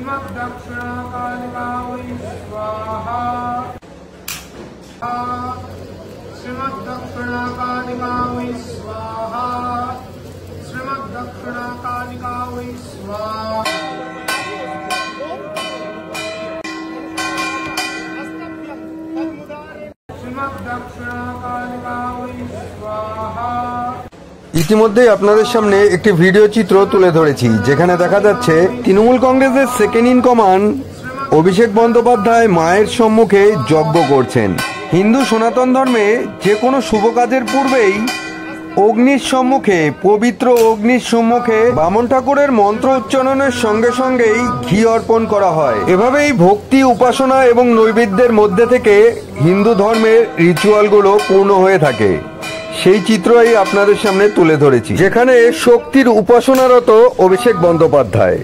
श्रीमद्दक्षिणाकालिका वै स्वाहा श्रीमद्दक्षिणाकालिका वै स्वाहा श्रीमद्दक्षिणाकालिका वै स्वाहा श्रीमद्दक्षिणाकालिका वै स्वाहा। ইতিমধ্যেই আপনাদের সামনে একটি ভিডিও চিত্র তুলে ধরেছি, যেখানে দেখা যাচ্ছে তৃণমূল কংগ্রেসের second in command Abhishek Bandyopadhyay মায়ের সম্মুখে যজ্ঞ করছেন। হিন্দু সনাতন ধর্মে যে কোনো শুভ কাজের পূর্বেই অগ্নির সম্মুখে, পবিত্র অগ্নির সম্মুখে বামন ঠাকুরের মন্ত্র উচ্চারণের সঙ্গে সঙ্গেই ঘি অর্পণ করা হয়। এভাবেই ভক্তি, উপাসনা এবং নৈবেদ্যের মধ্যে থেকে হিন্দু ধর্মের রিচুয়ালগুলো পূর্ণ হয়ে থাকে। সেই চিত্রই আপনাদের সামনে তুলে ধরেছি, যেখানে শক্তির উপাসনারত অভিষেক বন্দ্যোপাধ্যায়।